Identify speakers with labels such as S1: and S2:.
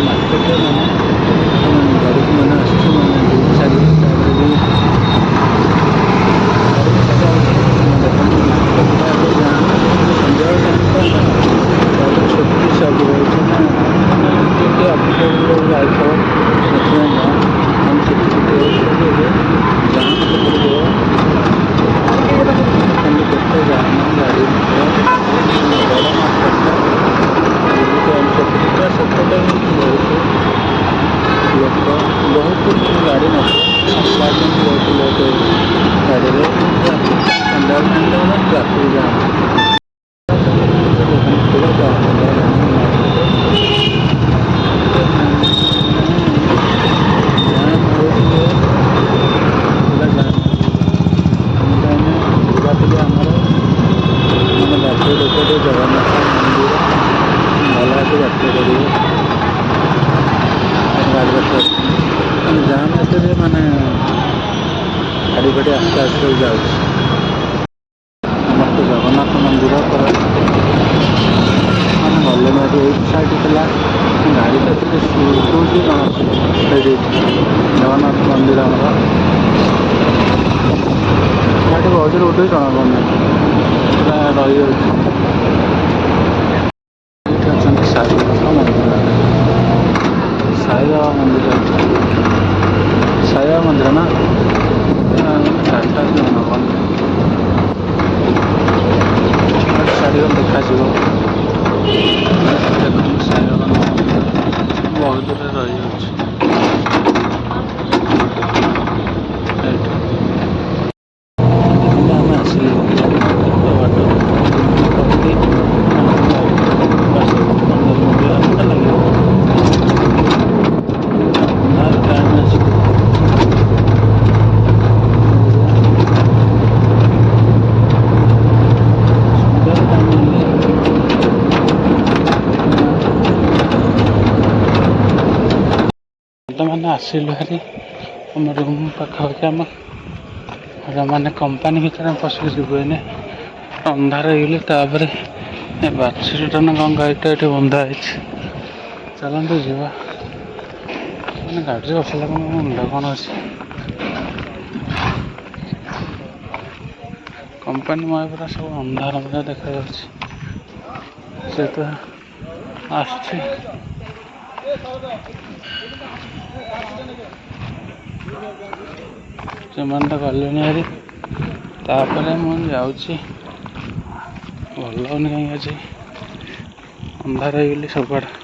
S1: ମାର୍କେଟରେ ମାନେ ଘରକୁ ମାନେ ଆସୁଛୁ ମାନେ ଦୁଇ ଚାରି ତାପରେ ବି ସନ୍ଧ୍ୟାବେଳ ଟାଇମ୍ଟା ତାପରେ ଛୁଟି ସବୁ ରହୁଛି ନା ମାନେ ଟିକେ ଅଫିସ ଯାଇଥାଉ ସେଥିପାଇଁ ଆମେ ଛୁଟି ହଉଛି ଏବେ ଜାମ୍ ପଡ଼ିଯିବ ଦେଖନ୍ତୁ କେତେ ଜାମ୍ ଗାଡ଼ି ମଟର ବଡ଼ ମାର୍କେଟଟା ବୁଲିକି ସେପଟଟା ସେପଟେ ବହୁତ ଲୋକ ବହୁତ ଗାଡ଼ି ମଟର ଆସିଲା କିନ୍ତୁ ବହୁତ ଲେଟ୍ ହେଉଛି ଗାଡ଼ିରେ ଟ୍ରାଫିକ୍ ସନ୍ଧ୍ୟାବେଳ ଟାଇମ୍ଟା ହେଲା ଟ୍ରାଫିକ୍ ଜାମ୍ ଦେଖନ୍ତୁ ପୁରା ଜାମ୍ ହେଉଛି ଯେ ପୁରା ଜାମ୍ ଆମେ ଯିବା ଟିକେ ଆମର ମାନେ ବାଟରେ ଲୋକ ଟିକେ ଜଗନ୍ନାଥ ମନ୍ଦିର ଭଲ ଭାବେ ଯାତ୍ରା କରିବେ ଗାଡ଼ି ଯାତ୍ରା ମାନେ ଜାମ୍ ଏତେ ଯେ ମାନେ ଗାଡ଼ି ଫାଡ଼ି ଆସ୍ତେ ଆସ୍ତେ ଯାଉଛି ଆମର ତ ଜଗନ୍ନାଥ ମନ୍ଦିର ପୁରା ମାନେ ଗଲେନି ଏଠି ଏଇଠି ସାଇଟ୍ ଥିଲା ଗାଡ଼ିଟା ଟିକେ ସ୍ପିଡ୍ ହେଉଛି ସେଇଠି ଜଗନ୍ନାଥ ମନ୍ଦିର ଆମର ଗାଡ଼ି ବଜରେ ଉଠେଇ ଜଣାପଡ଼ୁନି ପୁରା ରହିଯାଉଛି ଏଇଠି ଅଛନ୍ତି ସାଇବାବା ମନ୍ଦିର ସାଇବାବା ମନ୍ଦିର ସାଇବାବା ମନ୍ଦିର ନା ଗାଡ଼ିଟା ଜଣାପଡ଼ୁନି ଛାଡ଼ିଗଲେ ଦେଖାଯିବ ଦେଖନ୍ତୁ ସାଇବାବା ମନ୍ଦିର ବହୁତ ଦୂରରେ ରହିଯାଉଛି ଏଇଠି ଦେଖନ୍ତୁ ଆମେ ଆସିଲୁ କେତେ ବାଟ ପ୍ରତି 10-15 ମିନିଟ୍ ଲାଗିବ ଟାଇମ୍ ଅଛି ମାନେ ଆସିଲୁ ଭାରି ଆମ ରୁମ୍ ପାଖାପାଖି ମାନେ କମ୍ପାନୀ ଭିତରେ ଆମେ ପଶିକି ଯିବୁ ଏଇନେ ଅନ୍ଧାର ହେଇଗଲେ ତାପରେ ବାଛୁରୀଟା ନା କ'ଣ ଗାଈଟା ଏଠି ବନ୍ଧା ହେଇଛି ଚାଲନ୍ତୁ ଯିବା ମାନେ ଗାଡ଼ିରେ ବସିଲା କ'ଣ ମୁଣ୍ଡ କ'ଣ ଅଛି କମ୍ପାନୀ ମୟ ପୁରା ସବୁ ଅନ୍ଧାର ମଧ୍ୟ ଦେଖାଯାଉଛି ସେ ତ ଆସୁଛି ସେମାନେ ତ ଗଲେଣି ଭାରି ତାପରେ ମୁଁ ଯାଉଛି ଭଲ ଲାଗୁନି କାହିଁକି ଅଛି ଅନ୍ଧାର ହେଇଗଲି ସବୁଆଡ଼େ